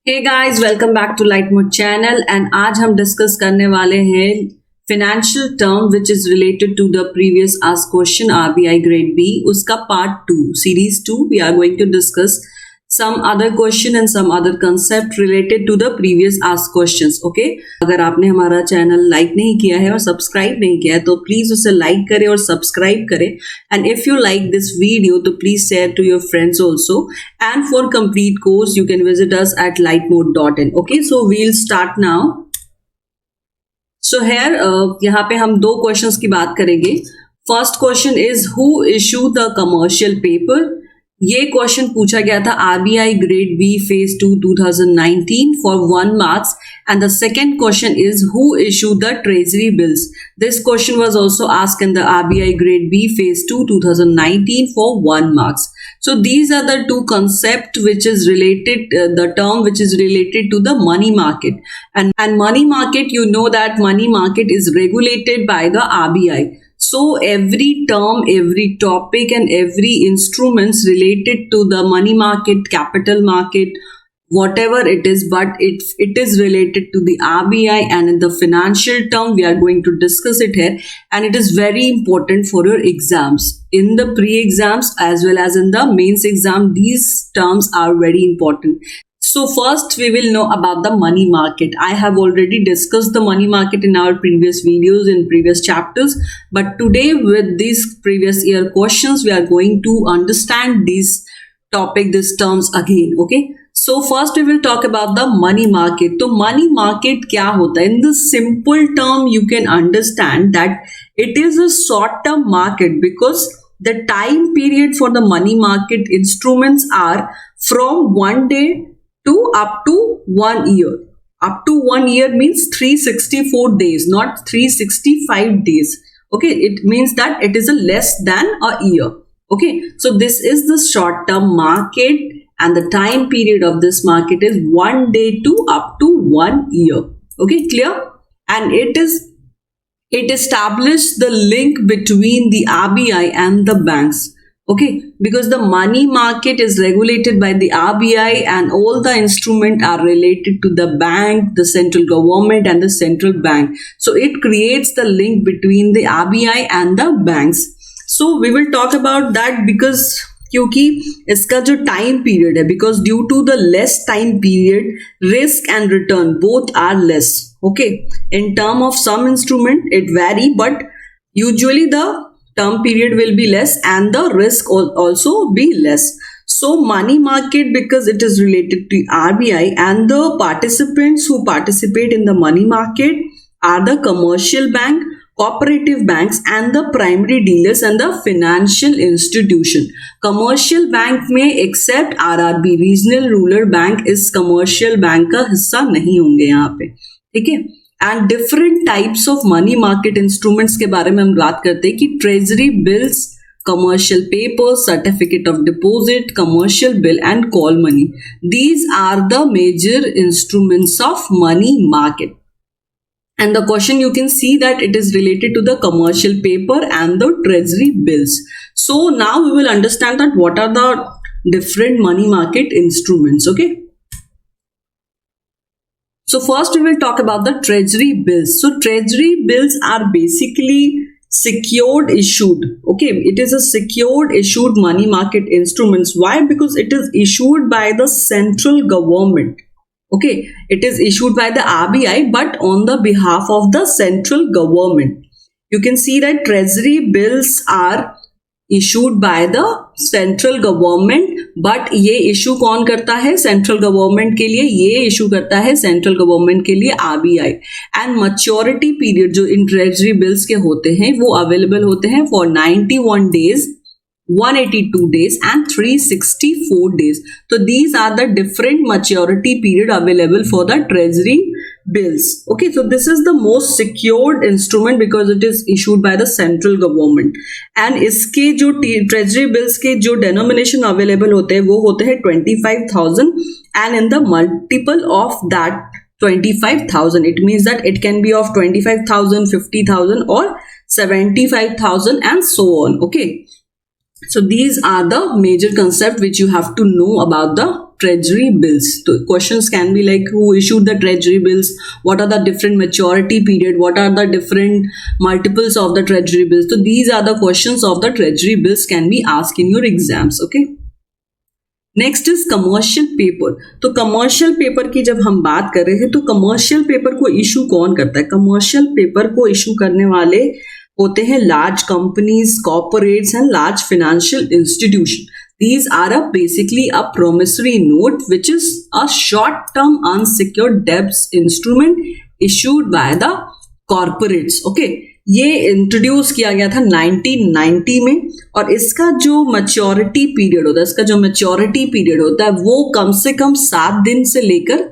Hey guys, welcome back to light mode channel and आज हम discuss करने वाले हैं financial term which is related to the previous asked question RBI grade B उसका part 2 series 2 we are going to discuss some other question and some other concept related to the previous asked questions. Okay, अगर आपने हमारा channel like नहीं किया है और subscribe नहीं किया है तो प्लीज उसे लाइक करें और सब्सक्राइब करें and if you like this video तो please share to your friends also and for complete course you can visit us at lightmode.in. Okay, so we'll start now. So here यहाँ पे हम दो questions की बात करेंगे. First question is who issue the commercial paper. ये question पूछा गया था RBI grade B phase 2 2019 for 1 marks and the second question is who issue the treasury bills. This question was also asked in the RBI grade B phase 2 2019 for 1 marks. So these are the two concept which is related, the term which is related to the money market, and money market, you know that money market is regulated by the RBI. So every term, every topic and every instruments related to the money market, capital market, whatever it is, but it is related to the RBI and in the financial term we are going to discuss it here, and it is very important for your exams. In the pre-exams as well as in the mains exam, these terms are very important. So first we will know about the money market. I have already discussed the money market in our previous videos in previous chapters, but today with these previous year questions we are going to understand these these terms again. Okay, so first we will talk about the money market. तो money market क्या होता है? In the simple term you can understand that it is a short term market because the time period for the money market instruments are from 1 day to up to 1 year. Up to 1 year means 364 days, not 365 days. Okay, it means that it is a less than a year. Okay, so this is the short term market and the time period of this market is 1 day to up to 1 year. Okay, clear? And it established the link between the RBI and the banks. Okay, because the money market is regulated by the RBI and all the instruments are related to the bank, the central government and the central bank. So it creates the link between the RBI and the banks. So we will talk about that because क्योंकि इसका जो time period है because due to the less time period risk and return both are less. Okay, in term of some instrument it vary but usually the term period will be less and the risk also be less. So money market, because it is related to RBI and the participants who participate in the money market are the commercial bank, cooperative banks and the primary dealers and the financial institution. Commercial bank में except RRB regional rural bank इस commercial bank का हिस्सा नहीं होंगे यहाँ पे. ठीक है, and different types of money market instruments के बारे में हम बात करते हैं कि treasury bills, commercial paper, certificate of deposit, commercial bill and call money. These are the major instruments of money market. And the question you can see that it is related to the commercial paper and the treasury bills. So now we will understand that what are the different money market instruments. Okay. So first we will talk about the treasury bills. So treasury bills are basically secured issued. Okay, it is a secured issued money market instruments. Why? Because it is issued by the central government. Okay, it is issued by the RBI but on the behalf of the central government. You can see that treasury bills are issued by the central government but ये issue कौन करता है? central government के लिए ये issue करता है central government के लिए RBI. and maturity period जो इन treasury bills के होते हैं वो available होते हैं for 91 days, 182 days and 364 days. So these are the different maturity period available for the treasury bills. Okay, so this is the most secured instrument because it is issued by the central government. And इसके जो treasury bills के जो denomination available होते हैं वो होते हैं 25,000 and in the multiple of that 25,000. It means that it can be of 25,000, 50,000 or 75,000 and so on. Okay. So these are the major concepts which you have to know about the treasury bills. So questions can be like who issued the treasury bills, what are the different maturity period, what are the different multiples of the treasury bills. So these are the questions of the treasury bills can be asked in your exams. Okay. Next is commercial paper. तो commercial paper की जब हम बात कर रहे हैं तो commercial paper को इशू कौन करता है? कमर्शियल पेपर को इशू करने वाले होते हैं large companies, corporates and large financial institution. These are basically a promissory note, which is a short-term unsecured debts instrument issued by the corporates. Okay, ये इंट्रोड्यूस किया गया था 1990 में और इसका जो मैच्योरिटी पीरियड होता है वो कम से कम 7 दिन से लेकर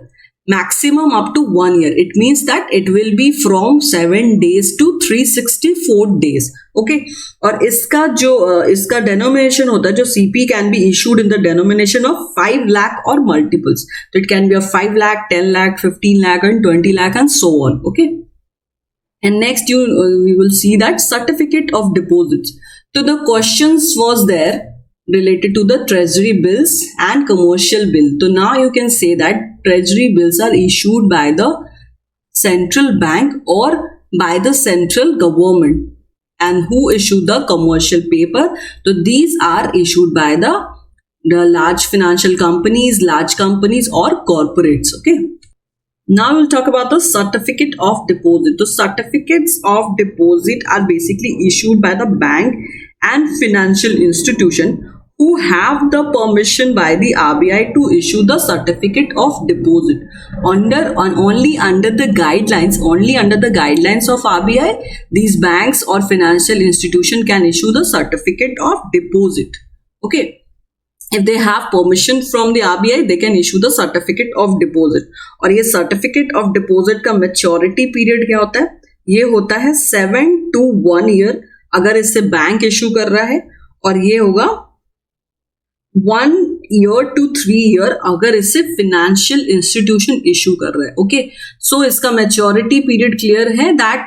maximum up to 1 year. It means that it will be from 7 days to 364 days. Okay. और इसका denomination होता है जो CP can be issued in the denomination of 5 lakh or multiples. So it can be a 5 lakh, 10 lakh, 15 lakh and 20 lakh and so on. Okay. And next we will see that certificate of deposits. So the questions was there related to the treasury bills and commercial bill. So now you can say that treasury bills are issued by the central bank or by the central government. And who issue the commercial paper? So these are issued by the large financial companies, large companies or corporates. Okay. Now we'll talk about the certificate of deposit. The certificates of deposit are basically issued by the bank and financial institution who have the permission by the RBI to issue the certificate of deposit only under the guidelines of RBI. These banks or financial institution can issue the certificate of deposit. Okay. If they have permission from the RBI, they can issue the certificate of deposit. और ये certificate of deposit का maturity period क्या होता है? ये होता है 7 to 1 year अगर इससे बैंक इशू कर रहा है और ये होगा 1 year to 3 year अगर इससे financial institution इशू कर रहा है. ओके, सो इसका maturity period clear है that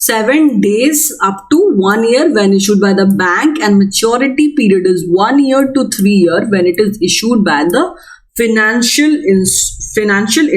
7 days up to 1 year when issued by the bank and maturity period is 1 year to 3 year when it is issued by the financial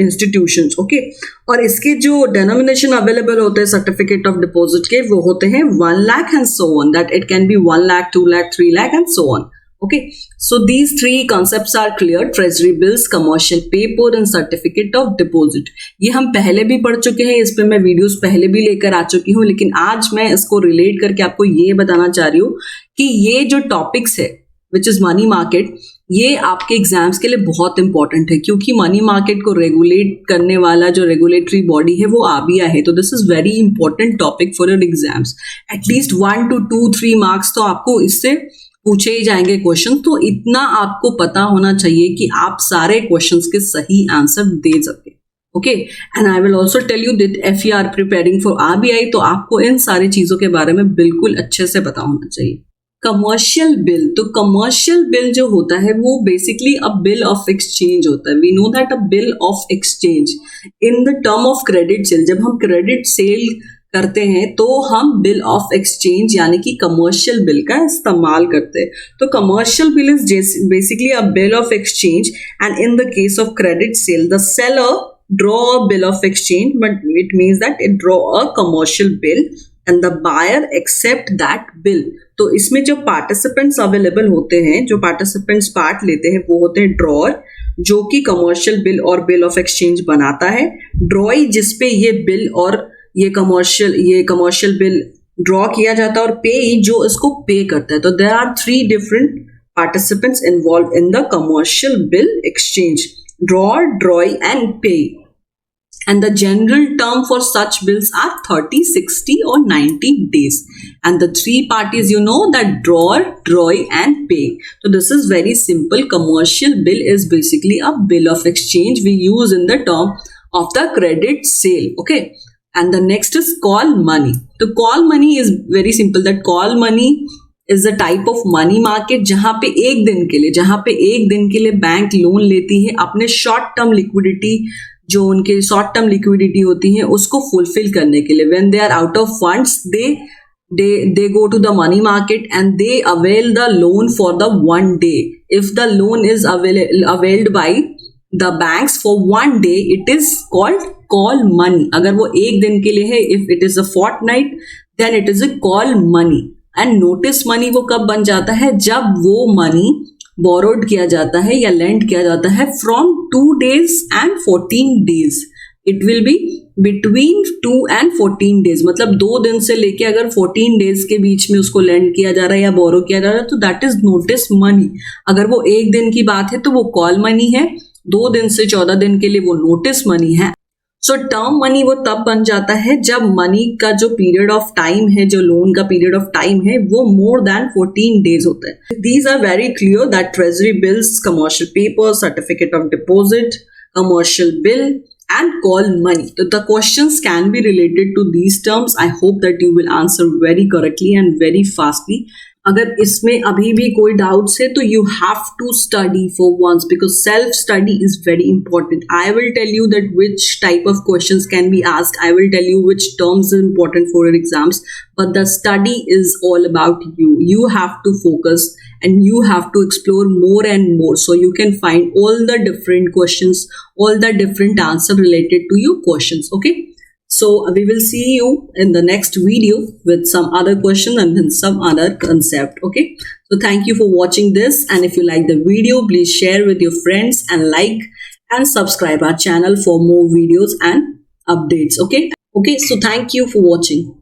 institutions. Okay, और इसके जो denomination available होते हैं certificate of deposit के वो होते हैं 1 lakh and so on, that it can be 1 lakh, 2 lakh, 3 lakh and so on. Okay, so these three concepts are clear: treasury bills, commercial paper and certificate of deposit. ये हम पहले भी पढ़ चुके हैं, इस पे मैं वीडियोस पहले भी लेकर आ चुकी हूँ, लेकिन आज मैं इसको रिलेट करके आपको ये बताना चाह रही हूँ कि ये जो टॉपिक्स है विच इज मनी मार्केट, ये आपके एग्जाम्स के लिए बहुत इंपॉर्टेंट है क्योंकि मनी मार्केट को रेगुलेट करने वाला जो रेगुलेटरी बॉडी है वो RBI है. तो this is very important topic for your exams. At least 1 to 2, 3 marks तो आपको इससे पूछे ही जाएंगे क्वेश्चन. तो इतना आपको पता होना चाहिए कि आप सारे क्वेश्चंस के सही आंसर दे सके. Okay, and I will also tell you that if you are preparing for RBI तो आपको इन सारी चीजों के बारे में बिल्कुल अच्छे से पता होना चाहिए. कमर्शियल बिल, तो कमर्शियल बिल जो होता है वो basically a bill of exchange होता है. We know that a bill of exchange in the term of credit sale, जब हम क्रेडिट सेल करते हैं तो हम बिल ऑफ एक्सचेंज यानी कि कमर्शियल बिल का इस्तेमाल करते हैं. तो commercial bill is basically a bill of exchange and in the case of credit cell the seller draw a bill of exchange, but it means that it draw a commercial bill and the buyer accept that bill. तो इसमें जो participants available होते हैं, जो participants part लेते हैं वो होते हैं ड्रॉअर, जो कि कमर्शियल बिल और बिल ऑफ एक्सचेंज बनाता है. ड्रॉई जिसपे ये बिल और ये कमर्शियल बिल ड्रॉ किया जाता है और पे जो इसको पे करता है. तो there are 3 different participants involve in the commercial bill exchange: drawer, drawee and pay. And the general term for such bills are 30, 60 or 90 days. And the 3 parties, you know, that drawer, drawee and pay. So this is very simple. Commercial bill is basically a bill of exchange we use in the term of the credit sale. Okay. And the next is call money. So call money is very simple. That call money is a type of money market जहाँ पे एक दिन के लिए bank loan लेती है अपने short term liquidity, जो उनके शॉर्ट टर्म लिक्विडिटी होती है उसको फुलफिल करने के लिए. When they are out of funds they go to the money market and they avail the loan for the one day. If the loan is availed by the banks for one day, it is called call money. अगर वो एक दिन के लिए है, if it is a fortnight, then it is a call money. And notice money वो कब बन जाता है, जब वो money borrowed किया जाता है या lend किया जाता है from 2 days and 14 days. It will be between 2 and 14 days. मतलब 2 दिन से लेके अगर 14 days के बीच में उसको lend किया जा रहा है या borrow किया जा रहा है, तो that is notice money. अगर वो एक दिन की बात है तो वो call money है, 2 दिन से 14 दिन के लिए वो notice money है. सो टर्म मनी वो तब बन जाता है जब मनी का जो पीरियड ऑफ टाइम है, जो लोन का पीरियड ऑफ टाइम है, वो मोर देन 14 डेज होता है. These are very clear that treasury bills, commercial paper, certificate of deposit, commercial bill and call money. So the questions can be related to these terms. I hope that you will answer very correctly and very fastly. अगर इसमें अभी भी कोई doubts है तो you have to study for once, because self study is very important. I will tell you that which type of questions can be asked. I will tell you which terms are important for your exams, but the study is all about you. You have to focus and you have to explore more and more, so you can find all the different questions, all the different answers related to your questions. Okay, so we will see you in the next video with some other question and then some other concept. Okay, so thank you for watching this, and if you like the video, please share with your friends and like and subscribe our channel for more videos and updates. Okay, so thank you for watching.